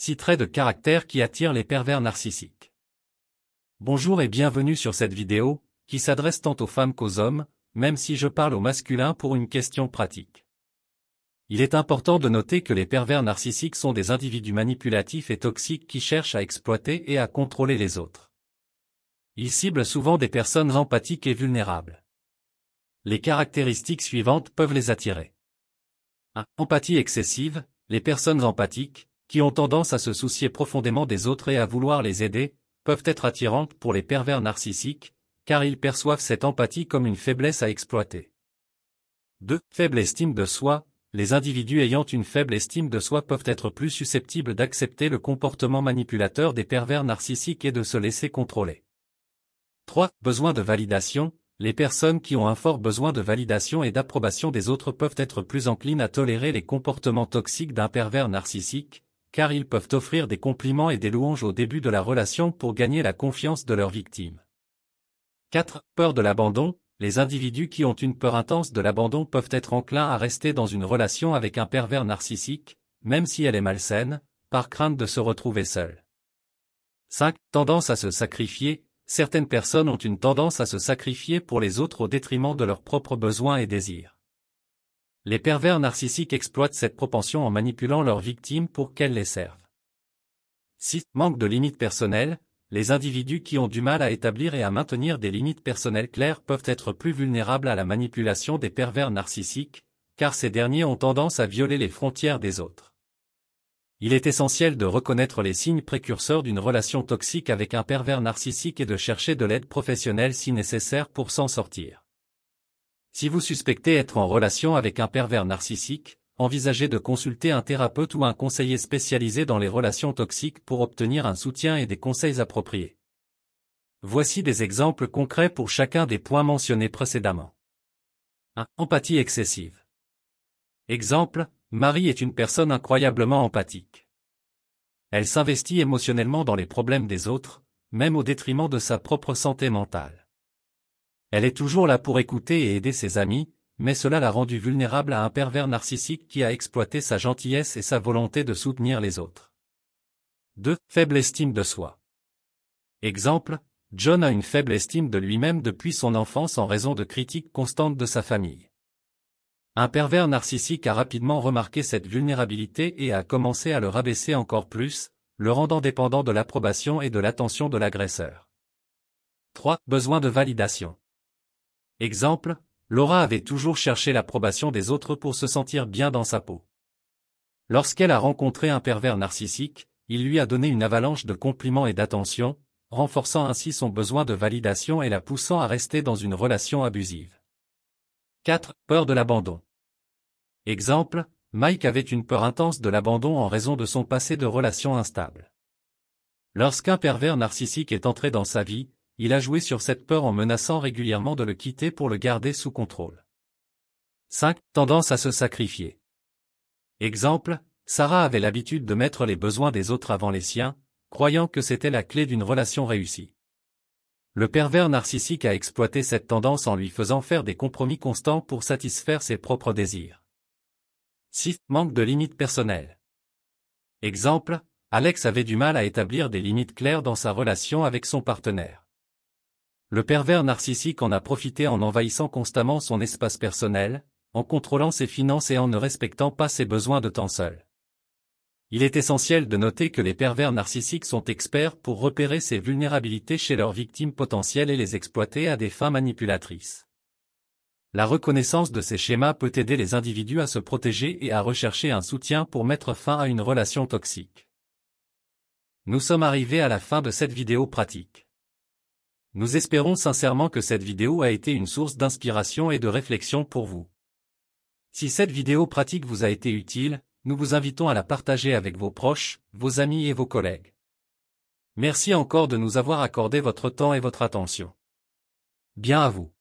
6 traits de caractère qui attirent les pervers narcissiques. Bonjour et bienvenue sur cette vidéo, qui s'adresse tant aux femmes qu'aux hommes, même si je parle au masculin pour une question pratique. Il est important de noter que les pervers narcissiques sont des individus manipulatifs et toxiques qui cherchent à exploiter et à contrôler les autres. Ils ciblent souvent des personnes empathiques et vulnérables. Les caractéristiques suivantes peuvent les attirer. 1. Empathie excessive. Les personnes empathiques, qui ont tendance à se soucier profondément des autres et à vouloir les aider, peuvent être attirantes pour les pervers narcissiques, car ils perçoivent cette empathie comme une faiblesse à exploiter. 2. Faible estime de soi. Les individus ayant une faible estime de soi peuvent être plus susceptibles d'accepter le comportement manipulateur des pervers narcissiques et de se laisser contrôler. 3. Besoin de validation. Les personnes qui ont un fort besoin de validation et d'approbation des autres peuvent être plus enclines à tolérer les comportements toxiques d'un pervers narcissique, car ils peuvent offrir des compliments et des louanges au début de la relation pour gagner la confiance de leur victime. 4. Peur de l'abandon. Les individus qui ont une peur intense de l'abandon peuvent être enclins à rester dans une relation avec un pervers narcissique, même si elle est malsaine, par crainte de se retrouver seuls. 5. Tendance à se sacrifier. Certaines personnes ont une tendance à se sacrifier pour les autres au détriment de leurs propres besoins et désirs. Les pervers narcissiques exploitent cette propension en manipulant leurs victimes pour qu'elles les servent. 6. Manque de limites personnelles. Les individus qui ont du mal à établir et à maintenir des limites personnelles claires peuvent être plus vulnérables à la manipulation des pervers narcissiques, car ces derniers ont tendance à violer les frontières des autres. Il est essentiel de reconnaître les signes précurseurs d'une relation toxique avec un pervers narcissique et de chercher de l'aide professionnelle si nécessaire pour s'en sortir. Si vous suspectez être en relation avec un pervers narcissique, envisagez de consulter un thérapeute ou un conseiller spécialisé dans les relations toxiques pour obtenir un soutien et des conseils appropriés. Voici des exemples concrets pour chacun des points mentionnés précédemment. 1. Empathie excessive. Exemple, Marie est une personne incroyablement empathique. Elle s'investit émotionnellement dans les problèmes des autres, même au détriment de sa propre santé mentale. Elle est toujours là pour écouter et aider ses amis, mais cela l'a rendue vulnérable à un pervers narcissique qui a exploité sa gentillesse et sa volonté de soutenir les autres. 2. Faible estime de soi. Exemple, John a une faible estime de lui-même depuis son enfance en raison de critiques constantes de sa famille. Un pervers narcissique a rapidement remarqué cette vulnérabilité et a commencé à le rabaisser encore plus, le rendant dépendant de l'approbation et de l'attention de l'agresseur. 3. Besoin de validation. Exemple, Laura avait toujours cherché l'approbation des autres pour se sentir bien dans sa peau. Lorsqu'elle a rencontré un pervers narcissique, il lui a donné une avalanche de compliments et d'attention, renforçant ainsi son besoin de validation et la poussant à rester dans une relation abusive. 4. Peur de l'abandon. Exemple, Mike avait une peur intense de l'abandon en raison de son passé de relation instable. Lorsqu'un pervers narcissique est entré dans sa vie, il a joué sur cette peur en menaçant régulièrement de le quitter pour le garder sous contrôle. 5. Tendance à se sacrifier. Exemple, Sarah avait l'habitude de mettre les besoins des autres avant les siens, croyant que c'était la clé d'une relation réussie. Le pervers narcissique a exploité cette tendance en lui faisant faire des compromis constants pour satisfaire ses propres désirs. 6. Manque de limites personnelles. Exemple, Alex avait du mal à établir des limites claires dans sa relation avec son partenaire. Le pervers narcissique en a profité en envahissant constamment son espace personnel, en contrôlant ses finances et en ne respectant pas ses besoins de temps seul. Il est essentiel de noter que les pervers narcissiques sont experts pour repérer ces vulnérabilités chez leurs victimes potentielles et les exploiter à des fins manipulatrices. La reconnaissance de ces schémas peut aider les individus à se protéger et à rechercher un soutien pour mettre fin à une relation toxique. Nous sommes arrivés à la fin de cette vidéo pratique. Nous espérons sincèrement que cette vidéo a été une source d'inspiration et de réflexion pour vous. Si cette vidéo pratique vous a été utile, nous vous invitons à la partager avec vos proches, vos amis et vos collègues. Merci encore de nous avoir accordé votre temps et votre attention. Bien à vous.